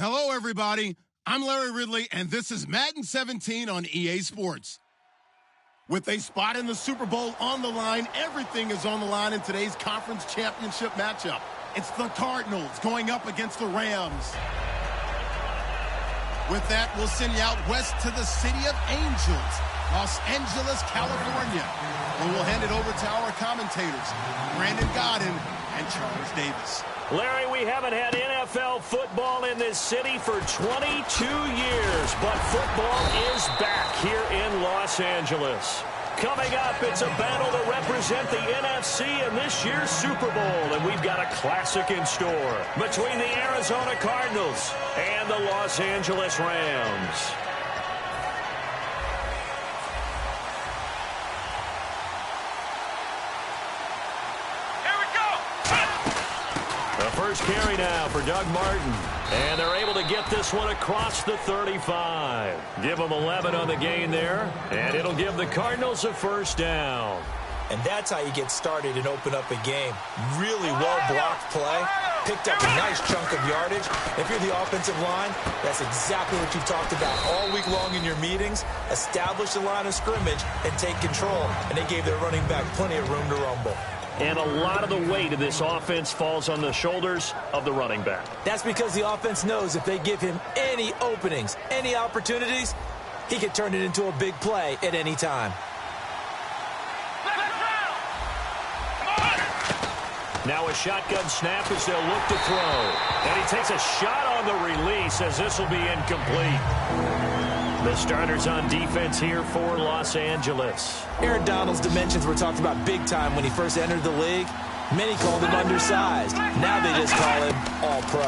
Hello, everybody. I'm Larry Ridley, and this is Madden 17 on EA Sports. With a spot in the Super Bowl on the line, everything is on the line in today's conference championship matchup. It's the Cardinals going up against the Rams. With that, we'll send you out west to the City of Angels, Los Angeles, California, where we'll hand it over to our commentators, Brandon Godden and Charles Davis. Larry, we haven't had NFL football in this city for 22 years, but football is back here in Los Angeles. Coming up, it's a battle to represent the NFC in this year's Super Bowl, and we've got a classic in store between the Arizona Cardinals and the Los Angeles Rams. First carry now for Doug Martin. And they're able to get this one across the 35. Give them 11 on the gain there. And it'll give the Cardinals a first down. And that's how you get started and open up a game. Really well-blocked play. Picked up a nice chunk of yardage. If you're the offensive line, that's exactly what you've talked about all week long in your meetings. Establish the line of scrimmage and take control. And they gave their running back plenty of room to rumble. And a lot of the weight of this offense falls on the shoulders of the running back. That's because the offense knows if they give him any openings, any opportunities, he can turn it into a big play at any time. Now a shotgun snap as they'll look to throw. And he takes a shot on the release as this will be incomplete. The starters on defense here for Los Angeles. Aaron Donald's dimensions were talked about big time when he first entered the league. Many called him undersized. Now they just call him all-pro.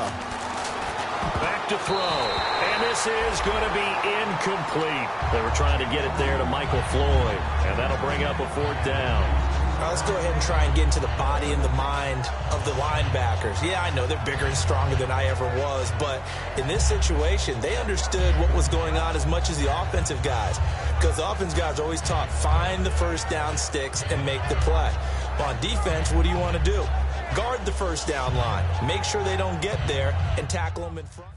Back to throw. And this is going to be incomplete. They were trying to get it there to Michael Floyd. And that'll bring up a fourth down. Let's go ahead and try and get into the body and the mind of the linebackers. Yeah, I know they're bigger and stronger than I ever was, but in this situation, they understood what was going on as much as the offensive guys, because the offensive guys are always taught, find the first down sticks and make the play. On defense, what do you want to do? Guard the first down line. Make sure they don't get there and tackle them in front.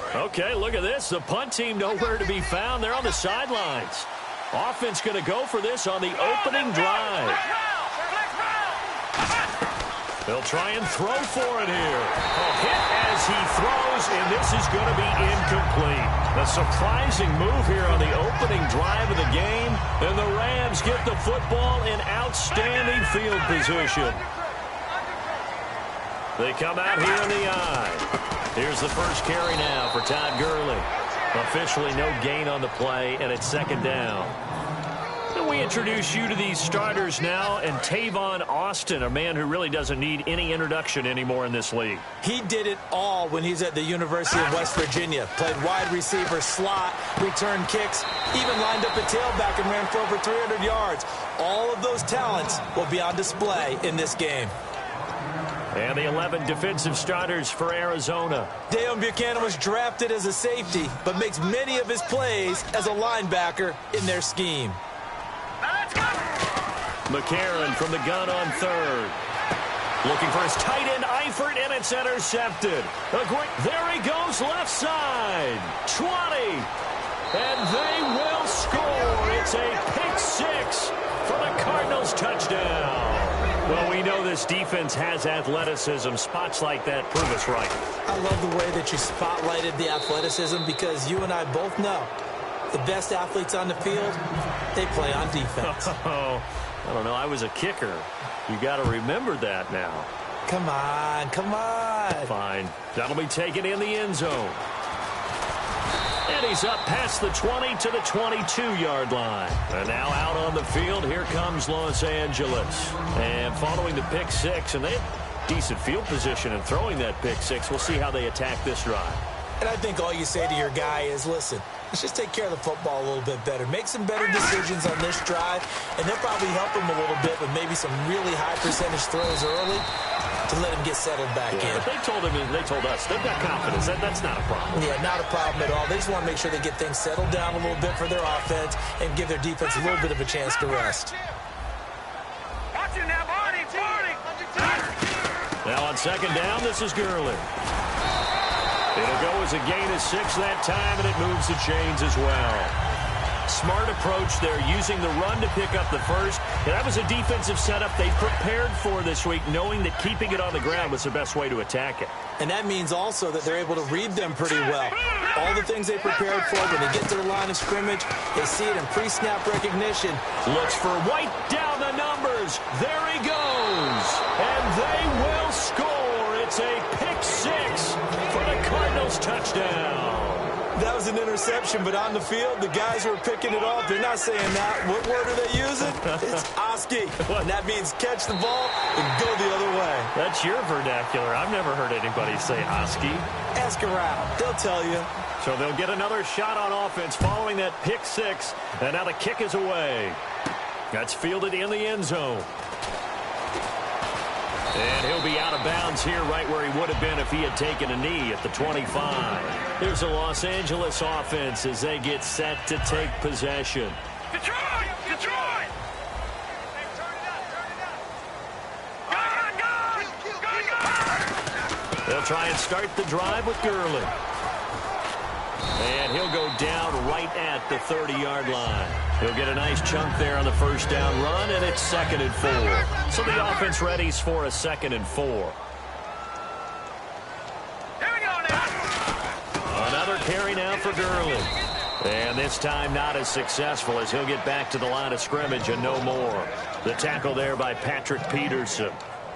Okay, look at this. The punt team nowhere to be found. They're on the sidelines. Offense going to go for this on the opening drive. They'll try and throw for it here. A hit as he throws, and this is going to be incomplete. A surprising move here on the opening drive of the game, and the Rams get the football in outstanding field position. They come out here in the eye. Here's the first carry now for Todd Gurley. Officially no gain on the play, and it's second down. And we introduce you to these starters now, and Tavon Austin, a man who really doesn't need any introduction anymore in this league. He did it all when he's at the University of West Virginia. Played wide receiver, slot, returned kicks, even lined up a tailback and ran for over 300 yards. All of those talents will be on display in this game. And the 11 defensive starters for Arizona. Deion Buchanan was drafted as a safety, but makes many of his plays as a linebacker in their scheme. McCarron from the gun on third. Looking for his tight end, Eifert, and it's intercepted. There he goes, left side. 20. And they will score. It's a pick six for the Cardinals touchdown. Well, we know this this defense has athleticism. Spots like that prove us right. I love the way that you spotlighted the athleticism because you and I both know the best athletes on the field, they play on defense. Oh, I don't know. I was a kicker. You got to remember that now. Come on, come on. Fine. That'll be taken in the end zone. And he's up past the 20 to the 22-yard line. And now out on the field, here comes Los Angeles. And following the pick six, and they have decent field position in throwing that pick six. We'll see how they attack this drive. And I think all you say to your guy is, listen, let's just take care of the football a little bit better. Make some better decisions on this drive, and they'll probably help him a little bit with maybe some really high percentage throws early to let him get settled back in. But they told us, they've got confidence. That's not a problem. Yeah, not a problem at all. They just want to make sure they get things settled down a little bit for their offense and give their defense a little bit of a chance to rest. Now on second down, this is Gurley. It'll go as a gain of 6 that time, and it moves the chains as well. Smart approach there, using the run to pick up the first. And that was a defensive setup they prepared for this week, knowing that keeping it on the ground was the best way to attack it. And that means also that they're able to read them pretty well. All the things they prepared for when they get to the line of scrimmage, they see it in pre-snap recognition. Looks for White down the numbers. There he goes. And they will score. It's a pick six for the Cardinals touchdown. That was an interception, but on the field, the guys who are picking it off, they're not saying that. What word are they using? It's Oski. And that means catch the ball and go the other way. That's your vernacular. I've never heard anybody say Oski. Ask around. They'll tell you. So they'll get another shot on offense following that pick six. And now the kick is away. That's fielded in the end zone. And he'll be out of bounds here right where he would have been if he had taken a knee at the 25. Here's the Los Angeles offense as they get set to take possession. Detroit! Detroit! They'll try and start the drive with Gurley. And he'll go down right at the 30-yard line. He'll get a nice chunk there on the first down run, and it's 2nd and 4. So the offense readies for a 2nd and 4. Here we go now. Another carry now for Gurley. And this time not as successful as he'll get back to the line of scrimmage and no more. The tackle there by Patrick Peterson.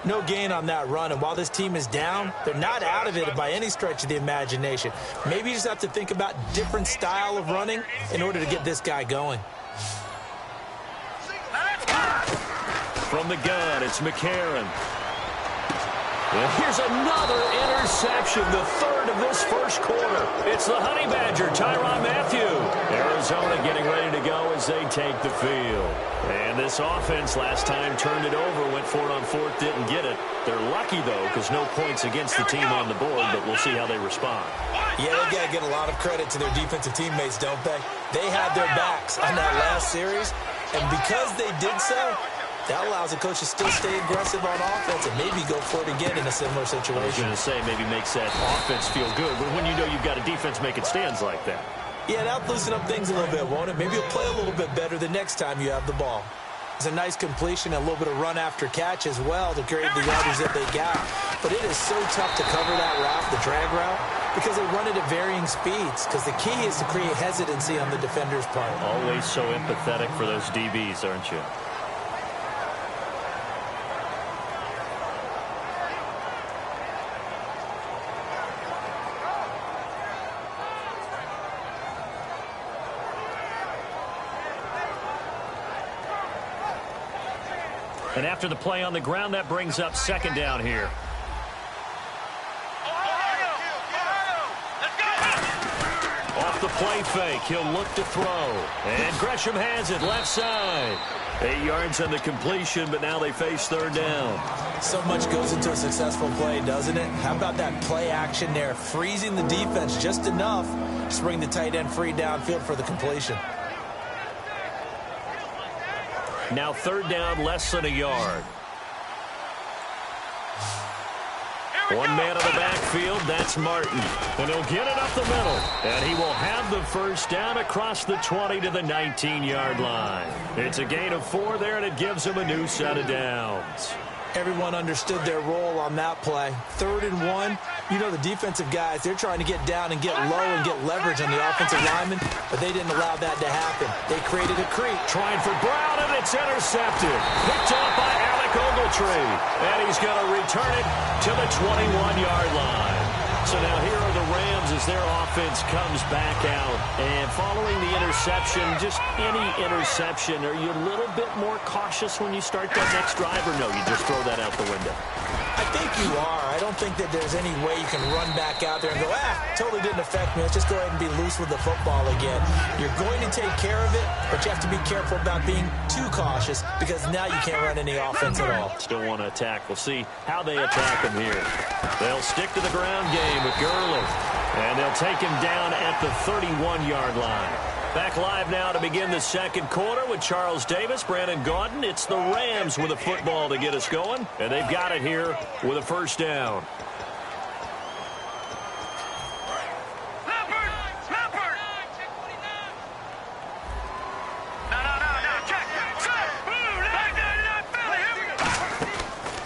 No gain on that run, and while this team is down, they're not out of it by any stretch of the imagination. Maybe you just have to think about different style of running in order to get this guy going. From the gun, it's McCarron. And here's another interception, the third of this first quarter. It's the Honey Badger, Tyrann Mathieu. Arizona getting ready to go as they take the field. And this offense last time turned it over, went for it on fourth, didn't get it. They're lucky, though, because no points against the team on the board, but we'll see how they respond. Yeah, they got to get a lot of credit to their defensive teammates, don't they? They had their backs on that last series, and because they did so, that allows the coach to still stay aggressive on offense and maybe go for it again in a similar situation. I was going to say maybe makes that offense feel good, but when you know you've got a defense making stands like that. Yeah, that'll loosen up things a little bit, won't it? Maybe you'll play a little bit better the next time you have the ball. It's a nice completion and a little bit of run after catch as well to create the yardage that they got. But it is so tough to cover that route, the drag route, because they run it at varying speeds. Because the key is to create hesitancy on the defender's part. Always so empathetic for those DBs, aren't you? And after the play on the ground, that brings up 2nd down here. Off the play fake, he'll look to throw. And Gresham has it left side. 8 yards on the completion, but now they face 3rd down. So much goes into a successful play, doesn't it? How about that play action there, freezing the defense just enough to bring the tight end free downfield for the completion. Now 3rd down, less than a yard. One man on the backfield, that's Martin. And he'll get it up the middle. And he will have the first down across the 20 to the 19-yard line. It's a gain of 4 there, and it gives him a new set of downs. Everyone understood their role on that play. 3rd and 1. You know the defensive guys, they're trying to get down and get low and get leverage on the offensive lineman, but they didn't allow that to happen. They created a creep. Trying for Brown, and it's intercepted. Picked off by Alec Ogletree. And he's going to return it to the 21-yard line. So now here are the Rams as their offense comes back out. And following the interception, just any interception, are you a little bit more cautious when you start that next drive, or no, you just throw that out the window? I think you are. I don't think that there's any way you can run back out there and go, totally didn't affect me. Let's just go ahead and be loose with the football again. You're going to take care of it, but you have to be careful about being too cautious because now you can't run any offense at all. Still want to attack. We'll see how they attack him here. They'll stick to the ground game with Gurley, and they'll take him down at the 31-yard line. Back live now to begin the second quarter with Charles Davis, Brandon Gaudin. It's the Rams with a football to get us going, and they've got it here with a first down.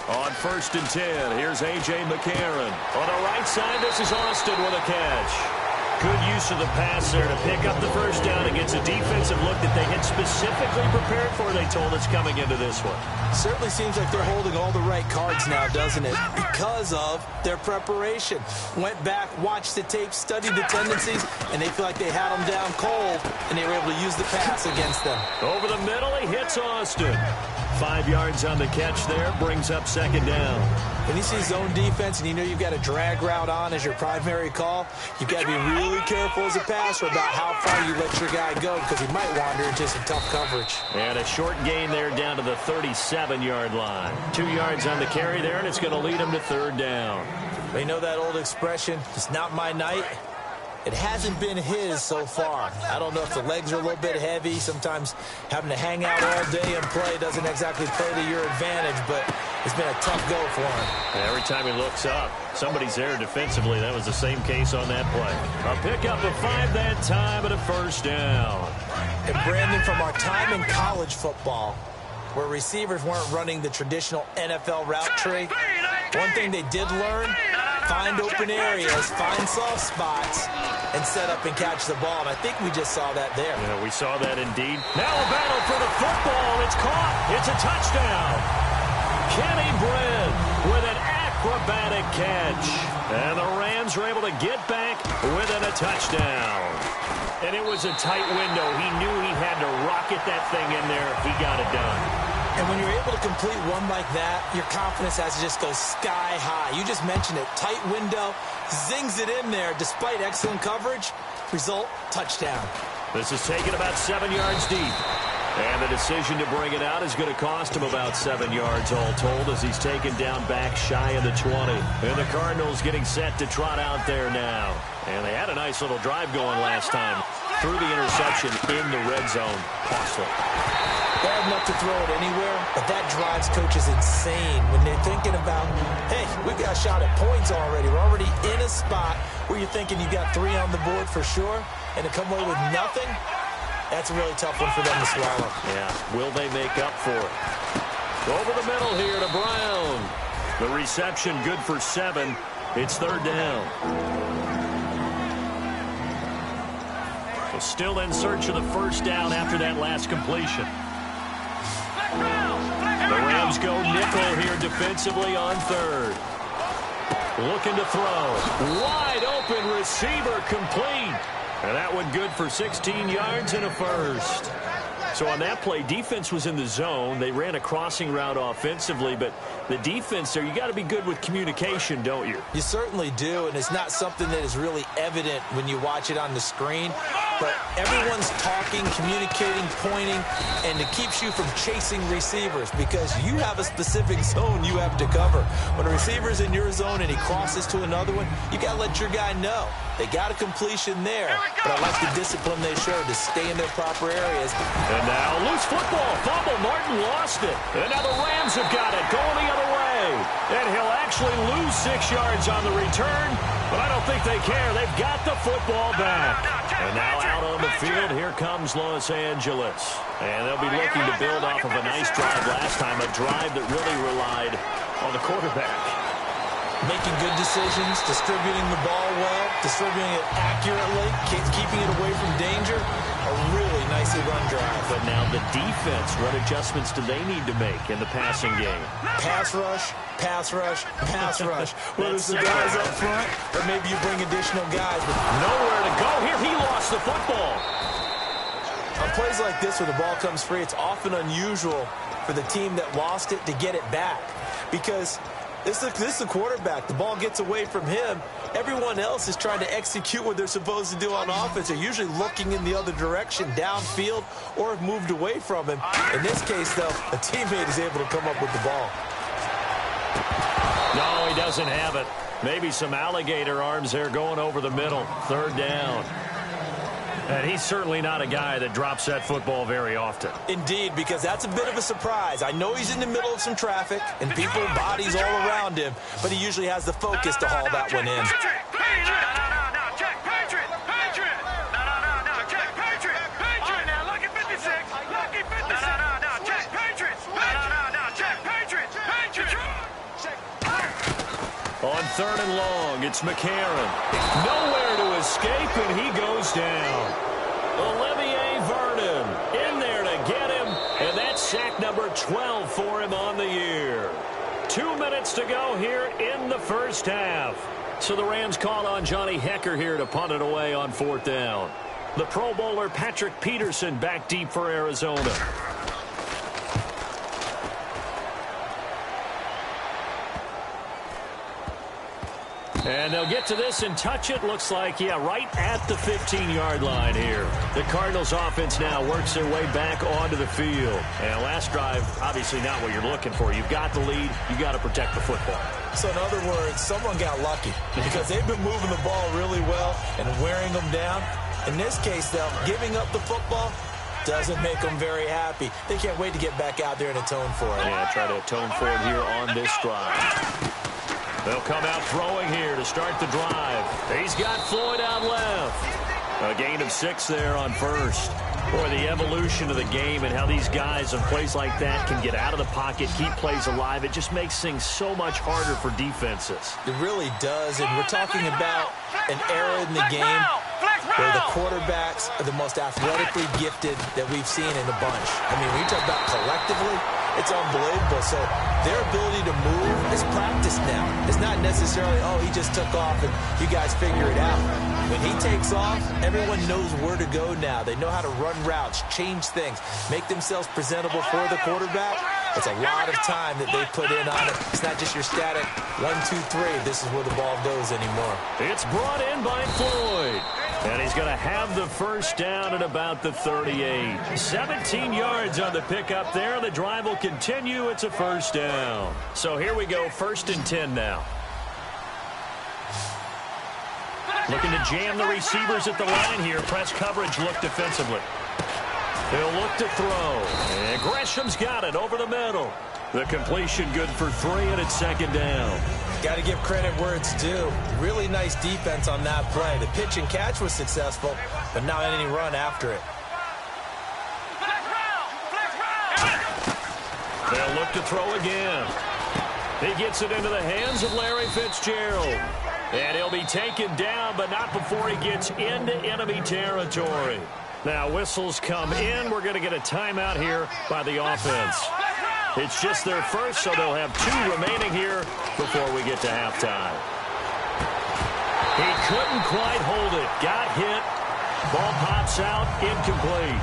On 1st and 10, here's A.J. McCarron. On the right side, this is Austin with a catch. Good use of the pass there to pick up the first down against a defensive look that they had specifically prepared for, they told us, coming into this one. Certainly seems like they're holding all the right cards now, doesn't it? Because of their preparation. Went back, watched the tape, studied the tendencies, and they feel like they had them down cold, and they were able to use the pass against them. Over the middle, he hits Austin. 5 yards on the catch there, brings up second down. When you see zone defense and you know you've got a drag route on as your primary call, you've got to be really careful as a passer about how far you let your guy go because he might wander into some tough coverage. And a short gain there down to the 37-yard line. 2 yards on the carry there, and it's going to lead him to 3rd down. They know that old expression, it's not my night. It hasn't been his so far. I don't know if the legs are a little bit heavy. Sometimes having to hang out all day and play doesn't exactly play to your advantage, but it's been a tough go for him. Every time he looks up, somebody's there defensively. That was the same case on that play. A pickup of 5 that time and a first down. And Brandon, from our time in college football, where receivers weren't running the traditional NFL route tree, one thing they did learn, find open areas, find soft spots, and set up and catch the ball. And I think we just saw that there. Yeah, we saw that indeed. Now a battle for the football. It's caught. It's a touchdown. Kenny Britt with an acrobatic catch. And the Rams were able to get back within a touchdown. And it was a tight window. He knew he had to rocket that thing in there. He got it done. And when you're able to complete one like that, your confidence has to just go sky high. You just mentioned it. Tight window, zings it in there despite excellent coverage. Result, touchdown. This is taken about 7 yards deep. And the decision to bring it out is going to cost him about 7 yards all told as he's taken down back shy of the 20. And the Cardinals getting set to trot out there now. And they had a nice little drive going last time. Through the interception in the red zone. Costly. Bad enough to throw it anywhere, but that drives coaches insane when they're thinking about, hey, we've got a shot at points already. We're already in a spot where you're thinking you got 3 on the board for sure, and to come away with nothing, that's a really tough one for them to swallow. Yeah, will they make up for it? Over the middle here to Brown. The reception good for 7. It's 3rd down. So still in search of the first down after that last completion. The Rams go nickel here defensively on 3rd. Looking to throw. Wide open receiver complete. And that one good for 16 yards and a first. So on that play, defense was in the zone. They ran a crossing route offensively, but the defense there, you got to be good with communication, don't you? You certainly do, and it's not something that is really evident when you watch it on the screen. But everyone's talking, communicating, pointing, and it keeps you from chasing receivers because you have a specific zone you have to cover. When a receiver's in your zone and he crosses to another one, you got to let your guy know. They got a completion there, but I like the discipline they showed to stay in their proper areas. And now loose football, fumble, Martin lost it. And now the Rams have got it, going the other way. away. And he'll actually lose 6 yards on the return, but I don't think they care. They've got the football back. And now out on the field, here comes Los Angeles. And they'll be looking to build off of a nice drive last time, a drive that really relied on the quarterback. Making good decisions, distributing the ball well, distributing it accurately, keeping it away from danger. A really nicely run drive. But now the defense, what adjustments do they need to make in the passing game? Pass rush, pass rush, pass rush. Whether it's the guys up front or maybe you bring additional guys. But nowhere to go here. He lost the football. On plays like this where the ball comes free, it's often unusual for the team that lost it to get it back. Because this is the quarterback. The ball gets away from him. Everyone else is trying to execute what they're supposed to do on offense. They're usually looking in the other direction, downfield, or have moved away from him. In this case, though, a teammate is able to come up with the ball. No, he doesn't have it. Maybe some alligator arms there going over the middle. 3rd down. And he's certainly not a guy that drops that football very often. Indeed, because that's a bit of a surprise. I know he's in the middle of some traffic and people, bodies all around him, but he usually has the focus to haul that one in. On 3rd and long, it's McCarron. Nowhere to escape, and he goes down. Olivier Vernon in there to get him, and that's sack number 12 for him on the year. 2 minutes to go here in the first half. So the Rams call on Johnny Hecker here to punt it away on 4th down. The Pro Bowler Patrick Peterson back deep for Arizona. And they'll get to this and touch it. Looks like, yeah, right at the 15-yard line here. The Cardinals offense now works their way back onto the field. And last drive, obviously not what you're looking for. You've got the lead. You've got to protect the football. So in other words, someone got lucky because they've been moving the ball really well and wearing them down. In this case, though, giving up the football doesn't make them very happy. They can't wait to get back out there and atone for it. Yeah, try to atone for it here on this drive. They'll come out throwing here to start the drive. He's got Floyd out left. A gain of 6 there on 1st. Boy, the evolution of the game and how these guys on plays like that can get out of the pocket, keep plays alive, it just makes things so much harder for defenses. It really does, and we're talking about an era in the game where the quarterbacks are the most athletically gifted that we've seen in a bunch. I mean, when you talk about collectively, it's unbelievable. So their ability to move is practiced now. It's not necessarily, oh, he just took off and you guys figure it out. When he takes off, everyone knows where to go now. They know how to run routes, change things, make themselves presentable for the quarterback. It's a lot of time that they put in on it. It's not just your static 1, 2, 3. This is where the ball goes anymore. It's brought in by Floyd. And he's going to have the first down at about the 38. 17 yards on the pickup there. The drive will continue. It's a first down. So here we go, 1st and 10 now. Looking to jam the receivers at the line here. Press coverage look defensively. He'll look to throw. And Gresham's got it over the middle. The completion good for 3, and it's 2nd down. Got to give credit where it's due. Really nice defense on that play. The pitch and catch was successful, but not any run after it. They'll look to throw again. He gets it into the hands of Larry Fitzgerald. And he'll be taken down, but not before he gets into enemy territory. Now whistles come in. We're going to get a timeout here by the offense. It's just their first, so they'll have 2 remaining here before we get to halftime. He couldn't quite hold it. Got hit. Ball pops out. Incomplete.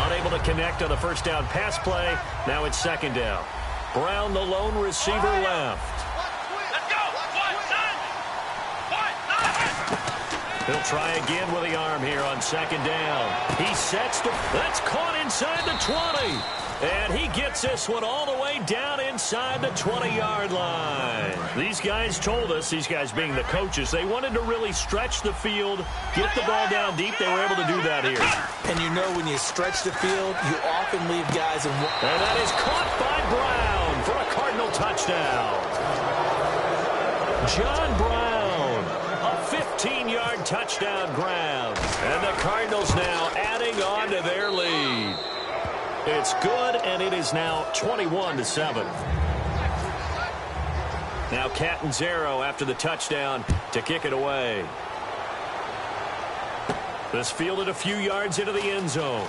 Unable to connect on the first down pass play. Now it's 2nd down. Brown, the lone receiver, left. He'll try again with the arm here on 2nd down. He sets the... That's caught inside the 20. And he gets this one all the way down inside the 20-yard line. These guys told us, these guys being the coaches, they wanted to really stretch the field, get the ball down deep. They were able to do that here. And you know when you stretch the field, you often leave guys in one. And that is caught by Brown for a Cardinal touchdown. John Brown, a 15-yard touchdown grab. And the Cardinals now adding on to their lead. It's good, and it is now 21-7. Now Catanzaro after the touchdown to kick it away. This fielded a few yards into the end zone.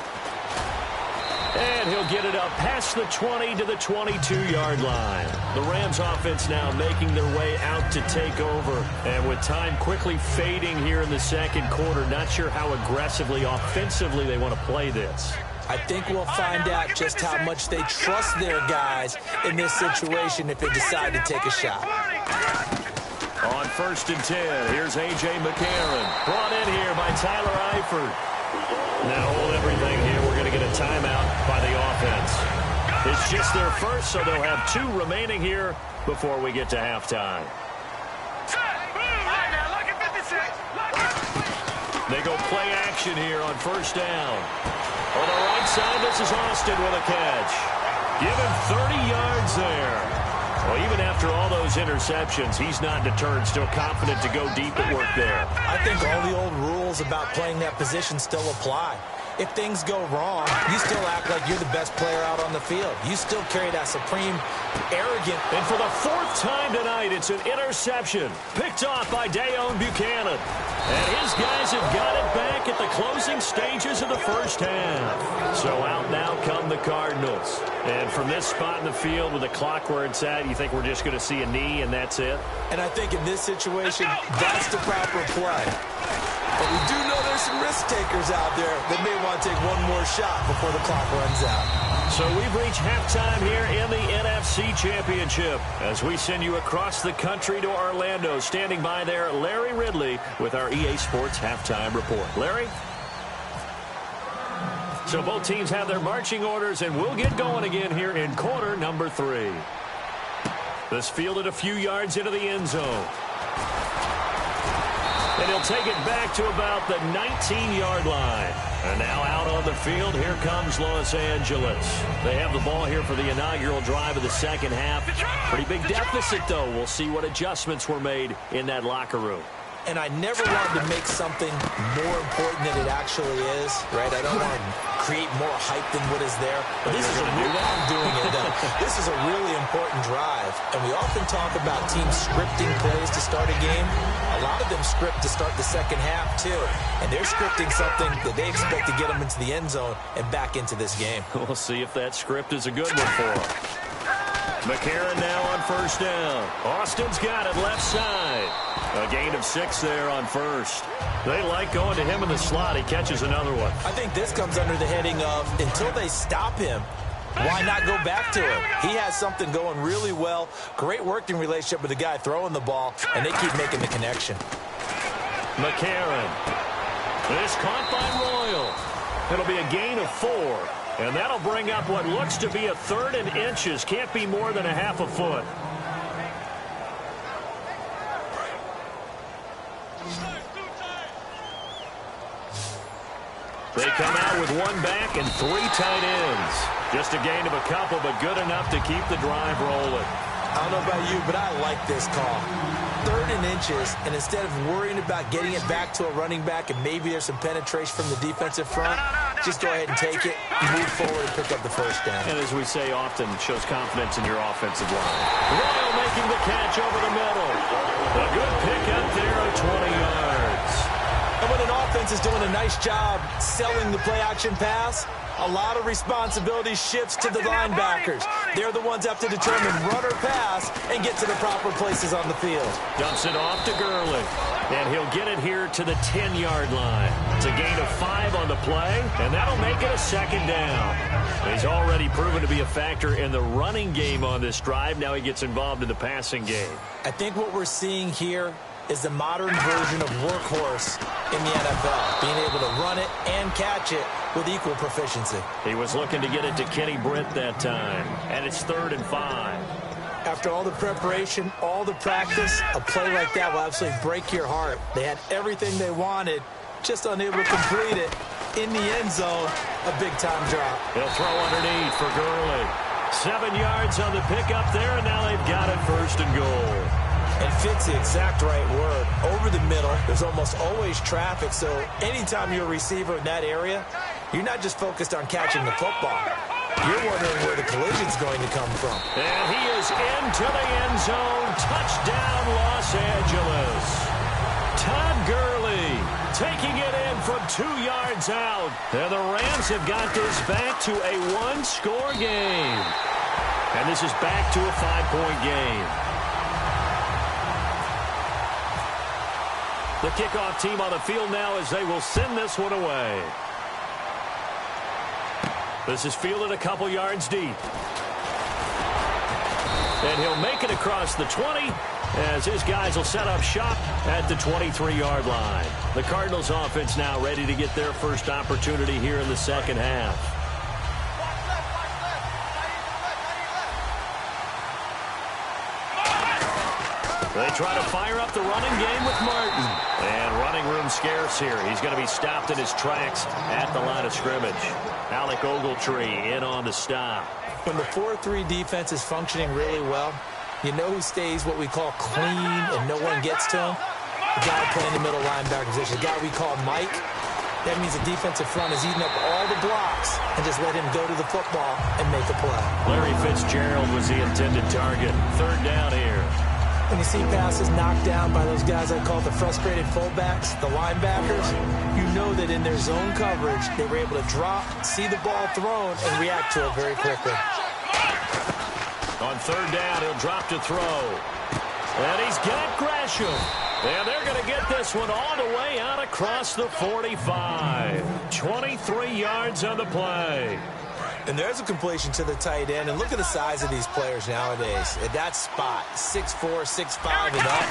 And he'll get it up past the 20 to the 22-yard line. The Rams offense now making their way out to take over. And with time quickly fading here in the second quarter, not sure how aggressively, offensively they want to play this. I think we'll find out just how much they trust their guys in this situation if they decide to take a shot. On 1st and 10, here's A.J. McCarron. Brought in here by Tyler Eifert. Now hold everything here. We're going to get a timeout by the offense. It's just their first, so they'll have 2 remaining here before we get to halftime. They go play action here on 1st down. On the right side, this is Austin with a catch. Give him 30 yards there. Well, even after all those interceptions, he's not deterred, still confident to go deep at work there. I think all the old rules about playing that position still apply. If things go wrong, you still act like you're the best player out on the field. You still carry that supreme, arrogant. And for the 4th time tonight, it's an interception. Picked off by Dayon Buchanan. And his guys have got it back at the closing stages of the first half. So out now come the Cardinals. And from this spot in the field with the clock where it's at, you think we're just going to see a knee and that's it? And I think in this situation, that's the proper play. But we do know there's some risk takers out there that may want to take one more shot before the clock runs out. So we've reached halftime here in the NFC Championship as we send you across the country to Orlando. Standing by there, Larry Ridley with our EA Sports Halftime Report. Larry? So both teams have their marching orders, and we'll get going again here in quarter number 3. This fielded a few yards into the end zone. And he'll take it back to about the 19-yard line. And now out on the field, here comes Los Angeles. They have the ball here for the inaugural drive of the second half. Pretty big deficit, though. We'll see what adjustments were made in that locker room. And I never wanted to make something more important than it actually is, right? I don't want to create more hype than what is there. But this is a real, I'm doing it. This is a really important drive. And we often talk about teams scripting plays to start a game. A lot of them script to start the second half, too. And they're scripting something that they expect to get them into the end zone and back into this game. We'll see if that script is a good one for them. McCarron now on 1st down. Austin's got it left side. A gain of 6 there on 1st. They like going to him in the slot. He catches another one. I think this comes under the heading of until they stop him, why not go back to him? He has something going really well. Great working relationship with the guy throwing the ball, and they keep making the connection. McCarron. This caught by Royal. It'll be a gain of 4. And that'll bring up what looks to be a 3rd and inches. Can't be more than a half a foot. They come out with 1 back and 3 tight ends. Just a gain of a couple, but good enough to keep the drive rolling. I don't know about you, but I like this call. 3rd and inches, and instead of worrying about getting it back to a running back and maybe there's some penetration from the defensive front, just go ahead and take it, move forward, and pick up the 1st down. And as we say often, shows confidence in your offensive line. Royal making the catch over the middle. A good pickup there of 20 yards. And when an offense is doing a nice job selling the play-action pass, a lot of responsibility shifts to the linebackers. They're the ones that have to determine run or pass and get to the proper places on the field. Dumps it off to Gurley. And he'll get it here to the 10-yard line. It's a gain of 5 on the play, and that'll make it a 2nd down. He's already proven to be a factor in the running game on this drive. Now he gets involved in the passing game. I think what we're seeing here is the modern version of workhorse in the NFL, being able to run it and catch it with equal proficiency. He was looking to get it to Kenny Britt that time, and it's 3rd and 5. After all the preparation, all the practice, a play like that will absolutely break your heart. They had everything they wanted, just unable to complete it. In the end zone, a big-time drop. He'll throw underneath for Gurley. 7 yards on the pickup there, and now they've got it 1st and goal. And fit's the exact right word. Over the middle, there's almost always traffic, so anytime you're a receiver in that area, you're not just focused on catching the football. You're wondering where the collision's going to come from. And he is into the end zone. Touchdown, Los Angeles. Todd Gurley taking it in from 2 yards out. And the Rams have got this back to a 1-score game. And this is back to a 5-point game. The kickoff team on the field now as they will send this one away. This is fielded a couple yards deep. And he'll make it across the 20 as his guys will set up shop at the 23-yard line. The Cardinals offense now ready to get their first opportunity here in the second half. They try to fire up the running game with Martin. And running room scarce here. He's going to be stopped in his tracks at the line of scrimmage. Alec Ogletree in on the stop. When the 4-3 defense is functioning really well, you know who stays what we call clean and no one gets to him? The guy playing the middle linebacker position, the guy we call Mike. That means the defensive front is eating up all the blocks and just let him go to the football and make a play. Larry Fitzgerald was the intended target. 3rd down here. When you see passes knocked down by those guys I call the frustrated fullbacks, the linebackers, you know that in their zone coverage, they were able to drop, see the ball thrown, and react to it very quickly. On 3rd down, he'll drop to throw. And he's got Gresham. And they're going to get this one all the way out across the 45. 23 yards on the play. And there's a completion to the tight end. And look at the size of these players nowadays. At that spot, 6'4", 6'5", and up.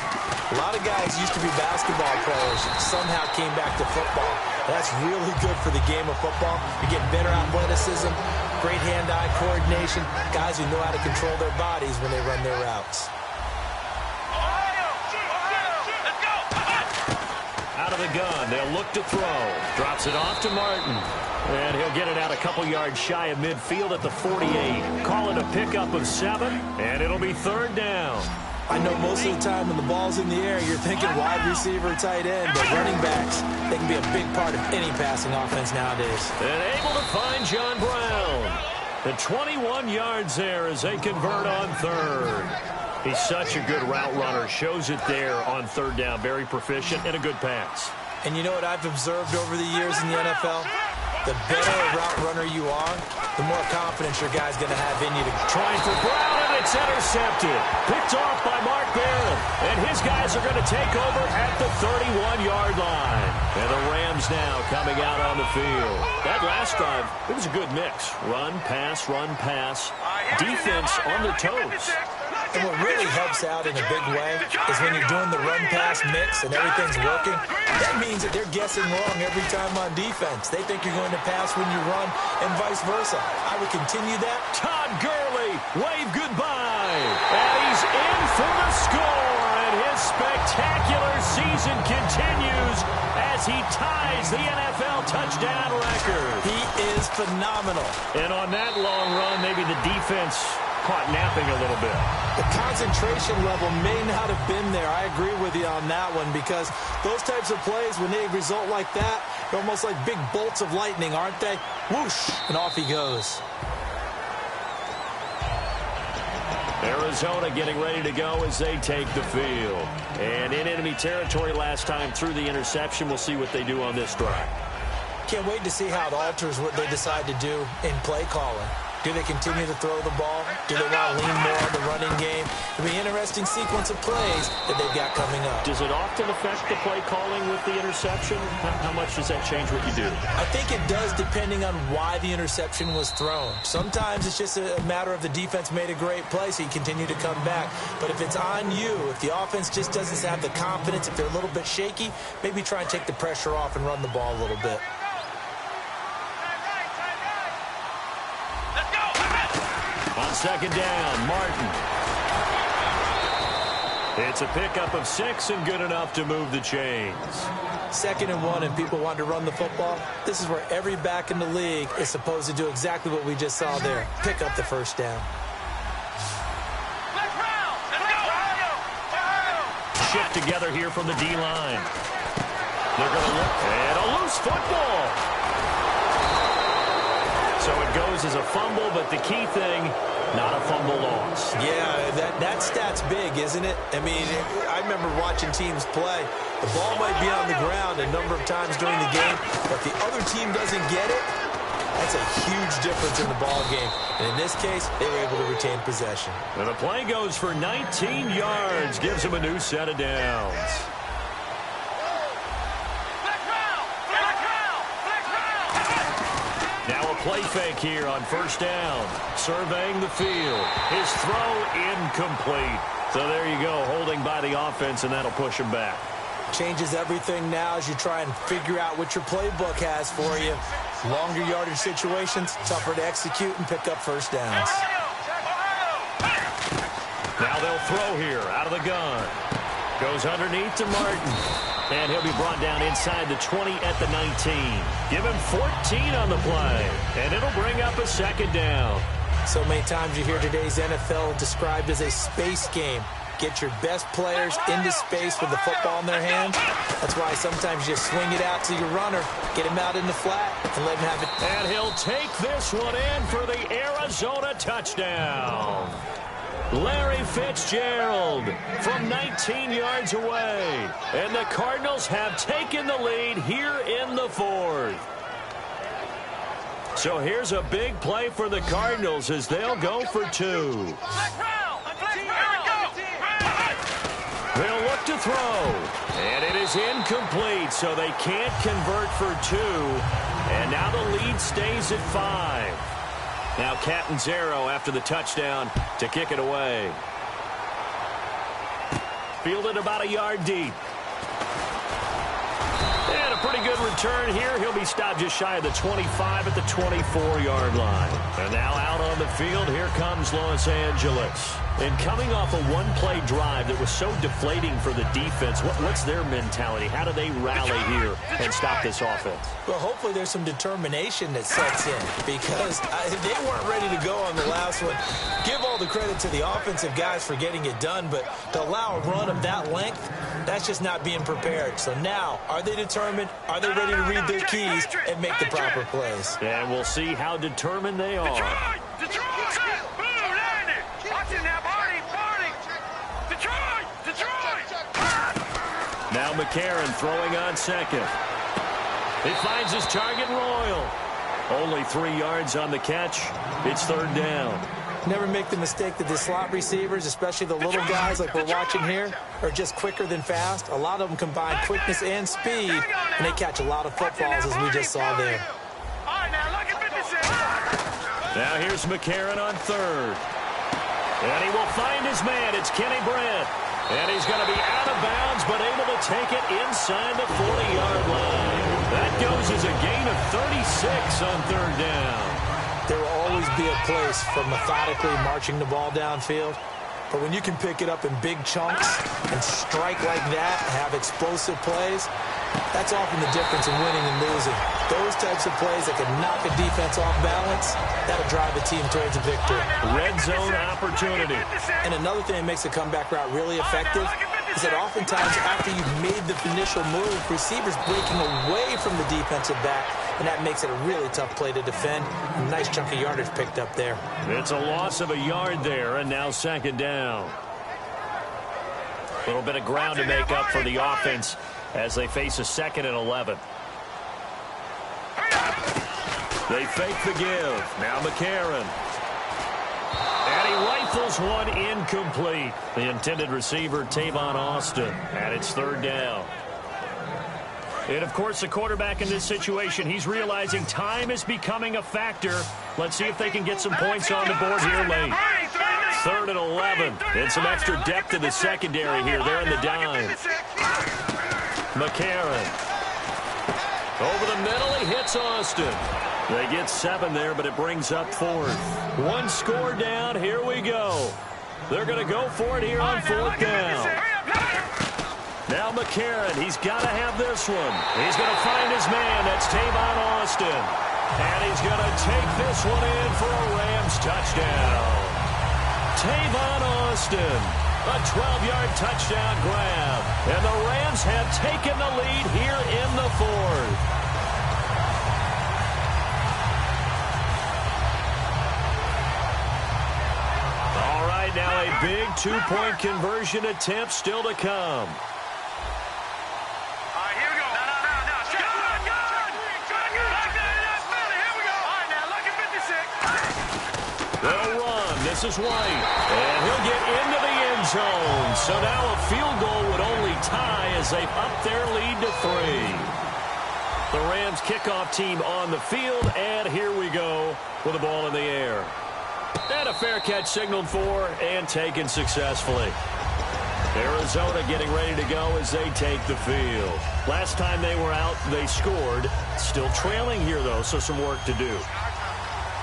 A lot of guys used to be basketball players, somehow came back to football. That's really good for the game of football. You're getting better athleticism, great hand-eye coordination, guys who know how to control their bodies when they run their routes. Out of the gun, they'll look to throw. Drops it off to Martin. And he'll get it out a couple yards shy of midfield at the 48. Call it a pickup of 7, and it'll be 3rd down. I know most of the time when the ball's in the air, you're thinking wide receiver, tight end, but running backs, they can be a big part of any passing offense nowadays. And able to find John Brown. The 21 yards there as they convert on 3rd. He's such a good route runner. Shows it there on 3rd down. Very proficient and a good pass. And you know what I've observed over the years in the NFL? The better a route runner you are, the more confidence your guy's going to have in you. Trying for Brown, and it's intercepted. Picked off by Mark Barron. And his guys are going to take over at the 31-yard line. And the Rams now coming out on the field. That last drive, it was a good mix. Run, pass, defense on their toes. And what really helps out in a big way is when you're doing the run-pass mix and everything's working, that means that they're guessing wrong every time on defense. They think you're going to pass when you run and vice versa. I would continue that. Todd Gurley, wave goodbye. And he's in for the score. And his spectacular season continues as he ties the NFL touchdown record. He is phenomenal. And on that long run, maybe the defense caught napping a little bit. The concentration level may not have been there. I agree with you on that one because those types of plays, when they result like that, they're almost like big bolts of lightning, aren't they? Whoosh, and off he goes. Arizona getting ready to go as they take the field. And in enemy territory last time through the interception. We'll see what they do on this drive. Can't wait to see how it alters what they decide to do in play calling. Do they continue to throw the ball? Do they want to lean more on the running game? It'll be an interesting sequence of plays that they've got coming up. Does it often affect the play calling with the interception? How much does that change what you do? I think it does, depending on why the interception was thrown. Sometimes it's just a matter of the defense made a great play, so you continue to come back. But if it's on you, if the offense just doesn't have the confidence, if they're a little bit shaky, maybe try and take the pressure off and run the ball a little bit. On second down, Martin. It's a pickup of 6 and good enough to move the chains. 2nd and 1 and people want to run the football. This is where every back in the league is supposed to do exactly what we just saw there. Pick up the first down. Shift together here from the D-line. They're going to look at a loose football. So it goes as a fumble, but the key thing, not a fumble loss. Yeah, that stat's big, isn't it? I mean, I remember watching teams play. The ball might be on the ground a number of times during the game, but if the other team doesn't get it, that's a huge difference in the ball game. And in this case, they were able to retain possession. And the play goes for 19 yards, gives them a new set of downs. Now a play fake here on first down. Surveying the field. His throw incomplete. So there you go, holding by the offense, and that'll push him back. Changes everything now as you try and figure out what your playbook has for you. Longer yardage situations, tougher to execute and pick up first downs. Now they'll throw here out of the gun. Goes underneath to Martin. And he'll be brought down inside the 20 at the 19. Give him 14 on the play. And it'll bring up a second down. So many times you hear today's NFL described as a space game. Get your best players into space with the football in their hands. That's why sometimes you swing it out to your runner, get him out in the flat, and let him have it. And he'll take this one in for the Arizona touchdown. Larry Fitzgerald from 19 yards away. And the Cardinals have taken the lead here in the 4th. So here's a big play for the Cardinals as they'll go for 2. They'll look to throw. And it is incomplete, so they can't convert for 2. And now the lead stays at 5. Now Catanzaro after the touchdown to kick it away. Fielded about a yard deep. And a pretty good return here. He'll be stopped just shy of the 25 at the 24-yard line. And now out on the field, here comes Los Angeles. And coming off a one-play drive that was so deflating for the defense, what's their mentality? How do they rally here and stop this offense? Well, hopefully there's some determination that sets in because they weren't ready to go on the last one. Give all the credit to the offensive guys for getting it done, but to allow a run of that length, that's just not being prepared. So now, are they determined? Are they ready to read their keys and make the proper plays? And we'll see how determined they are. Now McCarron throwing on second. He finds his target, Royal. Only 3 yards on the catch. It's third down. Never make the mistake that the slot receivers, especially the little guys like we're watching here, are just quicker than fast. A lot of them combine quickness and speed, and they catch a lot of footballs as we just saw there. Now here's McCarron on third. And he will find his man. It's Kenny Brent. And he's going to be out of bounds, but able to take it inside the 40-yard line. That goes as a gain of 36 on third down. There will always be a place for methodically marching the ball downfield. But when you can pick it up in big chunks and strike like that, have explosive plays, that's often the difference in winning and losing. Those types of plays that can knock a defense off balance, that'll drive a team towards a victory. Red zone opportunity. And another thing that makes the comeback route really effective is that oftentimes after you've made the initial move, receivers breaking away from the defensive back, and that makes it a really tough play to defend. A nice chunk of yardage picked up there. It's a loss of a yard there, and now second down. A little bit of ground to make up for the offense as they face a 2nd and 11. They fake the give. Now McCarron. And he rifles one incomplete. The intended receiver, Tavon Austin, and it's third down. And, of course, the quarterback in this situation, he's realizing time is becoming a factor. Let's see if they can get some points on the board here late. Third and 11. And some extra depth in the secondary here. They're in the dime. McCarron. Over the middle, he hits Austin. They get 7 there, but it brings up fourth. One score down. Here we go. They're going to go for it here on fourth down. Now McCarron, he's got to have this one. He's going to find his man. That's Tavon Austin. And he's going to take this one in for a Rams touchdown. Tavon Austin, a 12-yard touchdown grab. And the Rams have taken the lead here in the fourth. All right, now a big two-point conversion attempt still to come. They'll run. This is White. And he'll get into the end zone. So now a field goal would only tie as they up their lead to 3. The Rams kickoff team on the field. And here we go with the ball in the air. And a fair catch signaled for and taken successfully. Arizona getting ready to go as they take the field. Last time they were out, they scored. Still trailing here, though, so some work to do.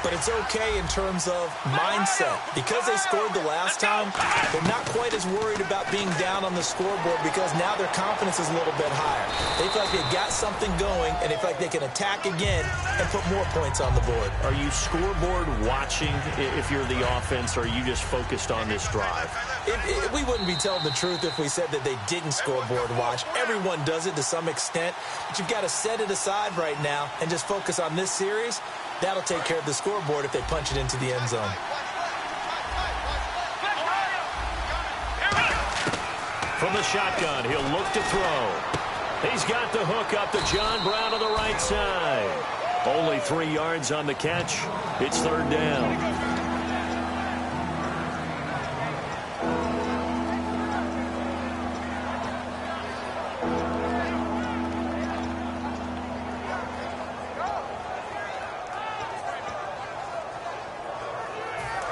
But it's okay in terms of mindset. Because they scored the last time, they're not quite as worried about being down on the scoreboard because now their confidence is a little bit higher. They feel like they've got something going, and they feel like they can attack again and put more points on the board. Are you scoreboard watching if you're the offense, or are you just focused on this drive? We wouldn't be telling the truth if we said that they didn't scoreboard watch. Everyone does it to some extent, but you've got to set it aside right now and just focus on this series. That'll take care of the scoreboard if they punch it into the end zone. From the shotgun, he'll look to throw. He's got the hook up to John Brown on the right side. Only 3 yards on the catch. It's third down.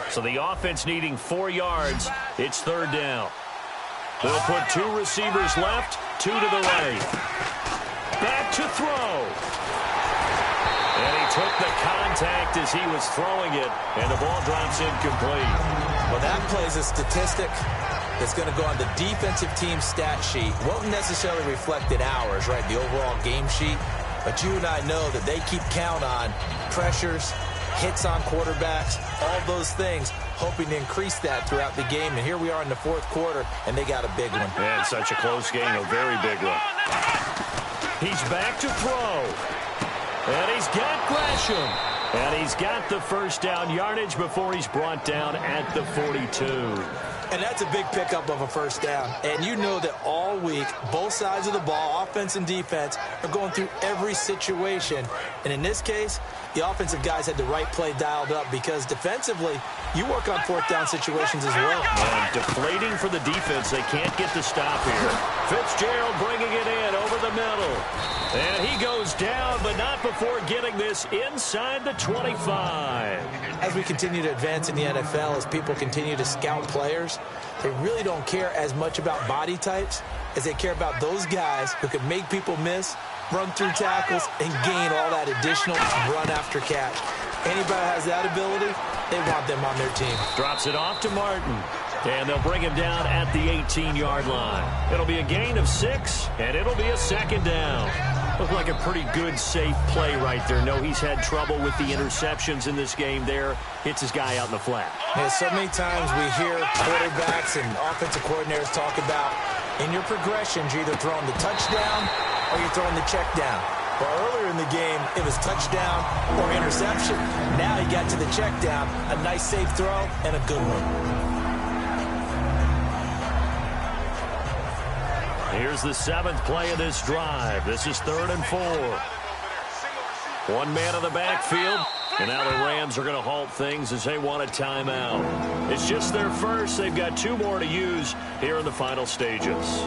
So the offense needing 4 yards. It's third down. They'll put 2 receivers left, 2 to the right. Back to throw. And he took the contact as he was throwing it, and the ball drops incomplete. Well, that plays a statistic that's going to go on the defensive team stat sheet. Won't necessarily reflect in ours, right, the overall game sheet. But you and I know that they keep count on pressures, hits on quarterbacks, all those things, hoping to increase that throughout the game. And here we are in the fourth quarter, and they got a big one. And such a close game, a very big one. He's back to throw. And he's got Gresham. And he's got the first down yardage before he's brought down at the 42. And that's a big pickup of a first down. And you know that all week, both sides of the ball, offense and defense, are going through every situation. And in this case, the offensive guys had the right play dialed up because defensively, you work on fourth down situations as well. And deflating for the defense. They can't get the stop here. Fitzgerald bringing it in over the middle. And he goes down, but not before getting this inside the 25. As we continue to advance in the NFL, as people continue to scout players, they really don't care as much about body types as they care about those guys who can make people miss, run through tackles, and gain all that additional run after catch. Anybody has that ability, they want them on their team. Drops it off to Martin. And they'll bring him down at the 18-yard line. It'll be a gain of 6, and it'll be a second down. Looked like a pretty good, safe play right there. No, he's had trouble with the interceptions in this game there. Hits his guy out in the flat. Yeah, so many times we hear quarterbacks and offensive coordinators talk about in your progressions, you're either throwing the touchdown or you're throwing the check down. Well, earlier in the game, it was touchdown or interception. Now he got to the check down, a nice safe throw, and a good one. Here's the 7th play of this drive. This is 3rd and 4. One man in the backfield. And now the Rams are going to halt things as they want a timeout. It's just their first. They've got 2 more to use here in the final stages.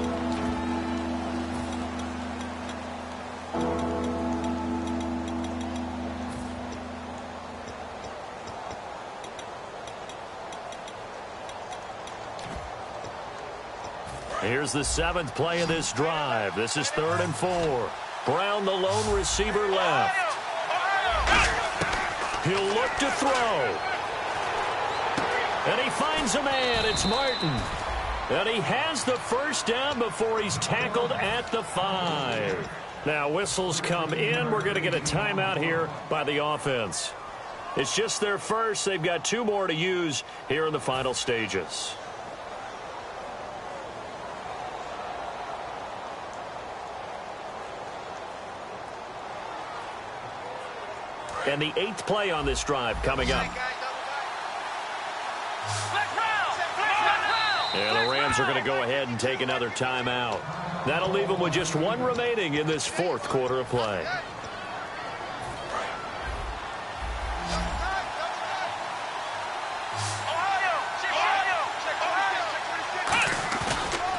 Here's the 7th play of this drive. This is 3rd and 4. Brown, the lone receiver, left. He'll look to throw. And he finds a man. It's Martin. And he has the first down before he's tackled at the 5. Now whistles come in. We're going to get a timeout here by the offense. It's just their first. They've got 2 more to use here in the final stages. And the 8th play on this drive coming up. And the Rams are going to go ahead and take another timeout. That'll leave them with just 1 remaining in this 4th quarter of play.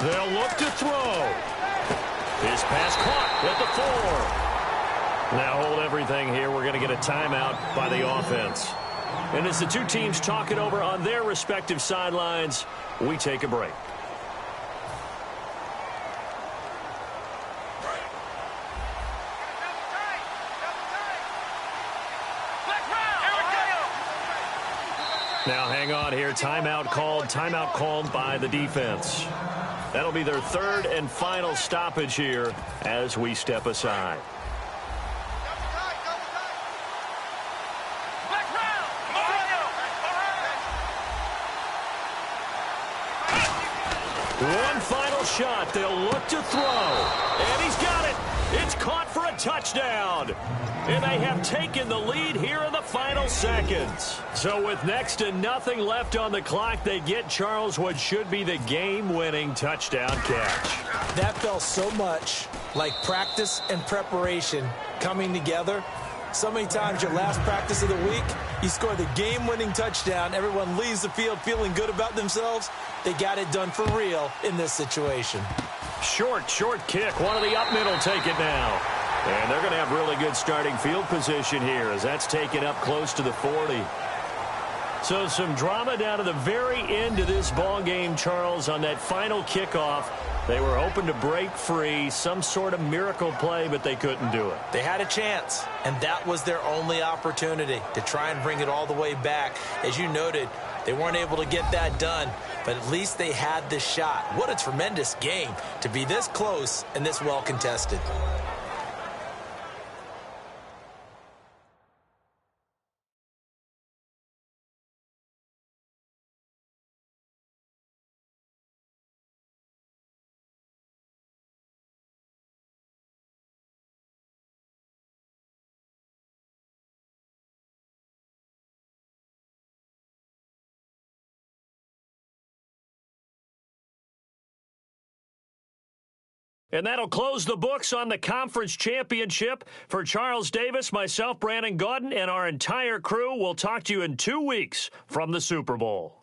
They'll look to throw. His pass caught at the 4. Now hold everything here. We're going to get a timeout by the offense. And as the 2 teams talk it over on their respective sidelines, we take a break. Now hang on here. Timeout called by the defense. That'll be their 3rd and final stoppage here as we step aside. One final shot. They'll look to throw. And he's got it. It's caught for a touchdown. And they have taken the lead here in the final seconds. So with next to nothing left on the clock, they get Charles what should be the game-winning touchdown catch. That felt so much like practice and preparation coming together. So many times your last practice of the week, you score the game-winning touchdown. Everyone leaves the field feeling good about themselves. They got it done for real in this situation. Short kick. One of the up middle take it now. And they're going to have really good starting field position here as that's taken up close to the 40. So some drama down to the very end of this ball game, Charles, on that final kickoff. They were hoping to break free, some sort of miracle play, but they couldn't do it. They had a chance, and that was their only opportunity to try and bring it all the way back. As you noted, they weren't able to get that done, but at least they had the shot. What a tremendous game to be this close and this well contested. And that'll close the books on the conference championship. For Charles Davis, myself, Brandon Gaudin, and our entire crew, we'll talk to you in 2 weeks from the Super Bowl.